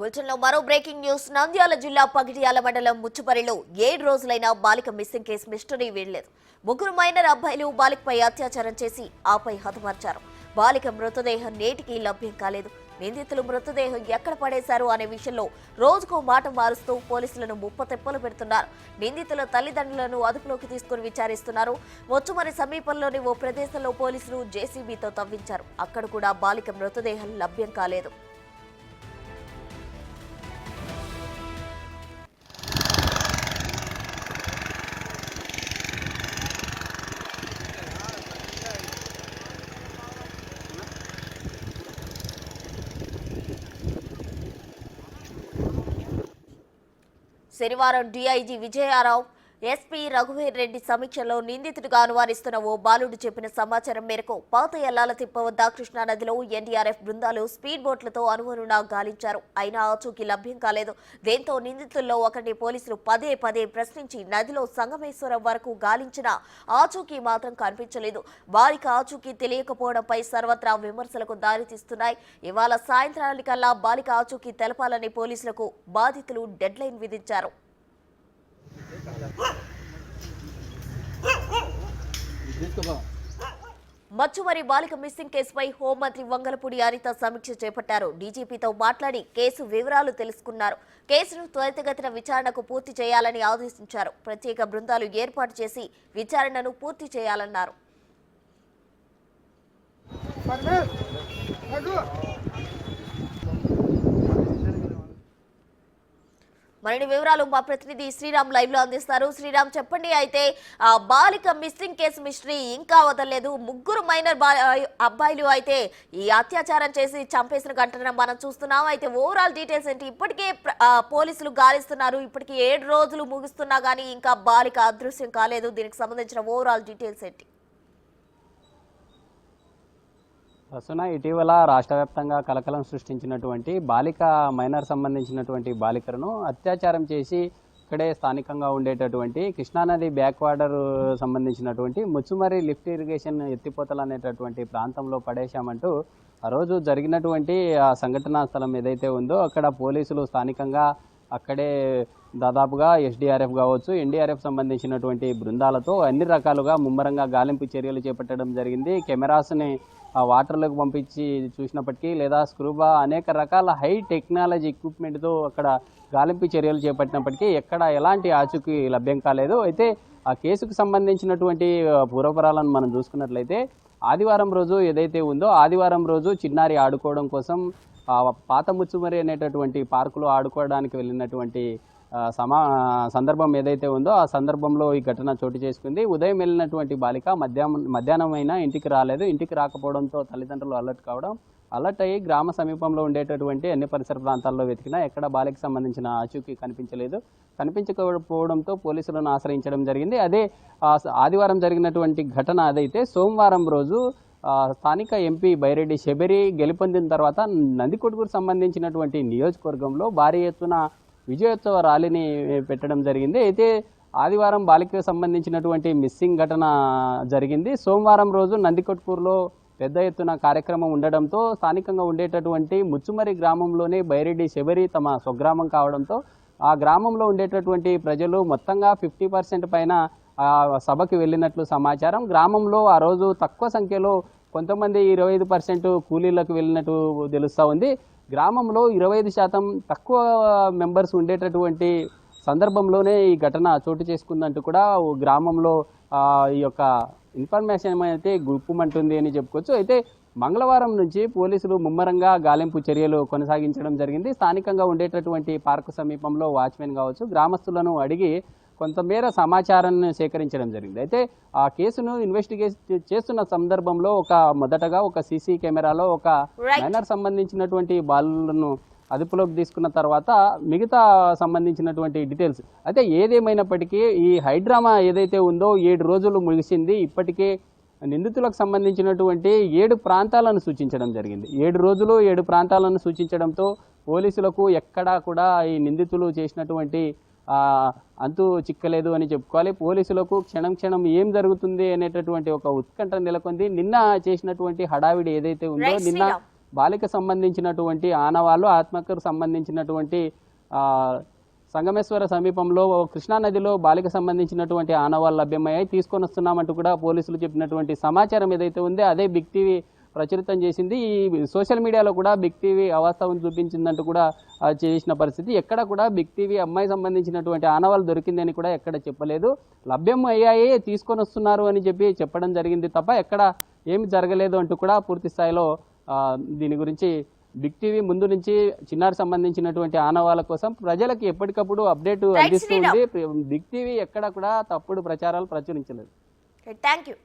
బులెటిన్లో మరో breaking news. Nandyal జిల్లా పగిడియాల మండలం ముచ్చుపరిలో 7 రోజులైన బాలిక మిస్సింగ్ కేసు మిస్టరీ వీడలేదు. 3 మైనర్ అబ్బాయిలు బాలికపై అత్యాచారం చేసి ఆపై హతమార్చారు. బాలిక మృతదేహం నేటికి లభ్యం కాలేదు. నిందితులు మృతదేహం ఎక్కడ పడేశారు అనే విషయంలో రోజుకో మాట మారుస్తూ పోలీసులను ముప్పతిప్పలు పెడుతున్నారు. నిందితుల తల్లిదండ్రులను అదుపులోకి తీసుకుని విచారిస్తున్నారు. ముచ్చుమరి సమీపంలోని ఓ ప్రదేశంలో పోలీసులు జేసీబీతో తవ్వించారు. అక్కడ కూడా బాలిక మృతదేహం లభ్యం కాలేదు. శనివారం డీఐజీ విజయారావు, ఎస్పీ రఘువీర్ రెడ్డి సమీక్షలో నిందితుడిగా అనుమానిస్తున్న ఓ బాలుడు చెప్పిన సమాచారం మేరకు పాత ఎల్లాల తిప్ప వద్ద కృష్ణానదిలో ఎన్డీఆర్ఎఫ్ బృందాలు స్పీడ్ బోట్లతో అనువనున గాలించారు. అయినా ఆచూకీ లభ్యం కాలేదు. దీంతో నిందితుల్లో ఒకరిని పోలీసులు పదే పదే ప్రశ్నించి నదిలో సంగమేశ్వరం వరకు గాలించినా ఆచూకీ మాత్రం కనిపించలేదు. బాలిక ఆచూకీ తెలియకపోవడంపై సర్వత్రా విమర్శలకు దారితీస్తున్నాయి. ఇవాళ సాయంత్రానికల్లా బాలిక ఆచూకీ తెలపాలని పోలీసులకు బాధితులు డెడ్లైన్ విధించారు. మచ్చుమరి బాలిక మిస్సింగ్ కేసుపై హోంమంత్రి వంగలపూడి అనిత సమీక్ష చేపట్టారు. డీజీపీతో మాట్లాడి కేసు వివరాలు తెలుసుకున్నారు. కేసును త్వరితగతిన విచారణకు పూర్తి చేయాలని ఆదేశించారు. ప్రత్యేక బృందాలు ఏర్పాటు చేసి విచారణను పూర్తి చేయాలన్నారు. మరిన్ని వివరాలు మా ప్రతినిధి శ్రీరామ్ లైవ్ లో అందిస్తారు. శ్రీరామ్, చెప్పండి. అయితే బాలిక మిస్సింగ్ కేసు మిస్టరీ ఇంకా వదలలేదు. 3 మైనర్ అబ్బాయిలు అయితే ఈ అత్యాచారం చేసి చంపేసిన ఘటన మనం చూస్తున్నాం. అయితే ఓవరాల్ డీటెయిల్స్ ఏంటి? ఇప్పటికే పోలీసులు గాలిస్తున్నారు. ఇప్పటికి 7 రోజులు ముగుస్తున్నా కానీ ఇంకా బాలిక అదృశ్యం కాలేదు. దీనికి సంబంధించిన ఓవరాల్ డీటెయిల్స్ ఏంటి? వస్తున్న ఇటీవల రాష్ట్ర వ్యాప్తంగా కలకలం సృష్టించినటువంటి బాలిక మైనర్ సంబంధించినటువంటి బాలికలను అత్యాచారం చేసి ఇక్కడే స్థానికంగా ఉండేటటువంటి కృష్ణానది బ్యాక్ వాటర్ సంబంధించినటువంటి ముచ్చుమరి లిఫ్ట్ ఇరిగేషన్ ఎత్తిపోతలు అనేటటువంటి ప్రాంతంలో పడేశామంటూ ఆ రోజు జరిగినటువంటి ఆ సంఘటనా స్థలం ఏదైతే ఉందో అక్కడ పోలీసులు స్థానికంగా అక్కడే దాదాపుగా ఎస్డీఆర్ఎఫ్ కావచ్చు, ఎన్డీఆర్ఎఫ్ సంబంధించినటువంటి బృందాలతో అన్ని రకాలుగా ముమ్మరంగా గాలింపు చర్యలు చేపట్టడం జరిగింది. కెమెరాస్ని ఆ వాటర్లోకి పంపించి చూసినప్పటికీ లేదా స్క్రూబా అనేక రకాల హై టెక్నాలజీ ఎక్విప్మెంట్తో అక్కడ గాలింపు చర్యలు చేపట్టినప్పటికీ ఎక్కడ ఎలాంటి ఆచూకీ లభ్యం కాలేదు. అయితే ఆ కేసుకు సంబంధించినటువంటి పూర్వపరాలను మనం చూసుకున్నట్లయితే ఆదివారం రోజు ఏదైతే ఉందో ఆదివారం రోజు చిన్నారి ఆడుకోవడం కోసం పాత ముచ్చుమరి అనేటటువంటి పార్కులో ఆడుకోవడానికి వెళ్ళినటువంటి సందర్భం ఏదైతే ఉందో ఆ సందర్భంలో ఈ ఘటన చోటు చేసుకుంది. ఉదయం వెళ్ళినటువంటి బాలిక మధ్యాహ్నం అయినా ఇంటికి రాలేదు. ఇంటికి రాకపోవడంతో తల్లిదండ్రులు అలర్ట్ అయ్యి గ్రామ సమీపంలో ఉండేటటువంటి అన్ని పరిసర ప్రాంతాల్లో వెతికినా ఎక్కడ బాలిక సంబంధించిన ఆచూకీ కనిపించకపోవడంతో పోలీసులను ఆశ్రయించడం జరిగింది. అదే ఆదివారం జరిగినటువంటి ఘటన అదైతే సోమవారం రోజు స్థానిక ఎంపీ బైరెడ్డి శబరి గెలుపొందిన తర్వాత నందికొట్కూరు సంబంధించినటువంటి నియోజకవర్గంలో భారీ ఎత్తున విజయోత్సవ ర్యాలీని పెట్టడం జరిగింది. అయితే ఆదివారం బాలికకు సంబంధించినటువంటి మిస్సింగ్ ఘటన జరిగింది. సోమవారం రోజు నందికొట్కూరులో పెద్ద ఎత్తున కార్యక్రమం ఉండడంతో స్థానికంగా ఉండేటటువంటి ముచ్చుమరి గ్రామంలోనే బైరెడ్డి శబరి తమ స్వగ్రామం కావడంతో ఆ గ్రామంలో ఉండేటటువంటి ప్రజలు మొత్తంగా 50% పైన సభకి వెళ్ళినట్లు సమాచారం. గ్రామంలో ఆ రోజు తక్కువ సంఖ్యలో కొంతమంది 25% కూలీలకు వెళ్ళినట్టు తెలుస్తూ ఉంది. గ్రామంలో 25% తక్కువ మెంబర్స్ ఉండేటటువంటి సందర్భంలోనే ఈ ఘటన చోటు చేసుకుందంటూ కూడా గ్రామంలో ఈ యొక్క ఇన్ఫర్మేషన్ అయితే గుప్పుమంటుంది అని చెప్పుకోవచ్చు. అయితే మంగళవారం నుంచి పోలీసులు ముమ్మరంగా గాలింపు చర్యలు కొనసాగించడం జరిగింది. స్థానికంగా ఉండేటటువంటి పార్కు సమీపంలో వాచ్మెన్ కావచ్చు, గ్రామస్తులను అడిగి కొంతమేర సమాచారాన్ని సేకరించడం జరిగింది. అయితే ఆ కేసును ఇన్వెస్టిగేట్ చేస్తున్న సందర్భంలో మొదటగా ఒక సీసీ కెమెరాలో ఒక మైనర్ సంబంధించినటువంటి బాలులను అదుపులోకి తీసుకున్న తర్వాత మిగతా సంబంధించినటువంటి డీటెయిల్స్ అయితే ఏదేమైనప్పటికీ ఈ హైడ్రామా ఏదైతే ఉందో 7 రోజులు ముగిసింది. ఇప్పటికే నిందితులకు సంబంధించినటువంటి 7 ప్రాంతాలను సూచించడం జరిగింది. 7 రోజులు 7 ప్రాంతాలను సూచించడంతో పోలీసులకు ఎక్కడా కూడా ఈ నిందితులు చేసినటువంటి అంతు చిక్కలేదు అని చెప్పుకోవాలి. పోలీసులకు క్షణం ఏం జరుగుతుంది అనేటటువంటి ఒక ఉత్కంఠ నెలకొంది. నిన్న చేసినటువంటి హడావిడి ఏదైతే ఉందో నిన్న బాలిక సంబంధించినటువంటి ఆనవాళ్ళు ఆత్మహత్యకు సంబంధించినటువంటి సంగమేశ్వర సమీపంలో కృష్ణానదిలో బాలిక సంబంధించినటువంటి ఆనవాళ్ళు లభ్యమయ్యాయి, తీసుకొని వస్తున్నామంటూ కూడా పోలీసులు చెప్పినటువంటి సమాచారం ఏదైతే ఉందో అదే బిగ్ టీవీ ప్రచురితం చేసింది. ఈ సోషల్ మీడియాలో కూడా బిగ్ టీవీ అవాస్తవం చూపించిందంటూ కూడా చేసిన పరిస్థితి. ఎక్కడ కూడా బిగ్ టీవీ అమ్మాయి సంబంధించినటువంటి ఆనవాళ్ళు దొరికిందని కూడా ఎక్కడ చెప్పలేదు. లభ్యం అయ్యాయి, తీసుకొని వస్తున్నారు అని చెప్పడం జరిగింది తప్ప ఎక్కడ ఏమి జరగలేదు అంటూ కూడా పూర్తి స్థాయిలో దీని గురించి బిగ్ టీవీ ముందు నుంచి చిన్నారి సంబంధించినటువంటి ఆనవాళ్ళ కోసం ప్రజలకు ఎప్పటికప్పుడు అప్డేట్ అందిస్తుంది. బిగ్ టీవీ ఎక్కడ కూడా తప్పుడు ప్రచారాలు ప్రచురించలేదు. Thank you.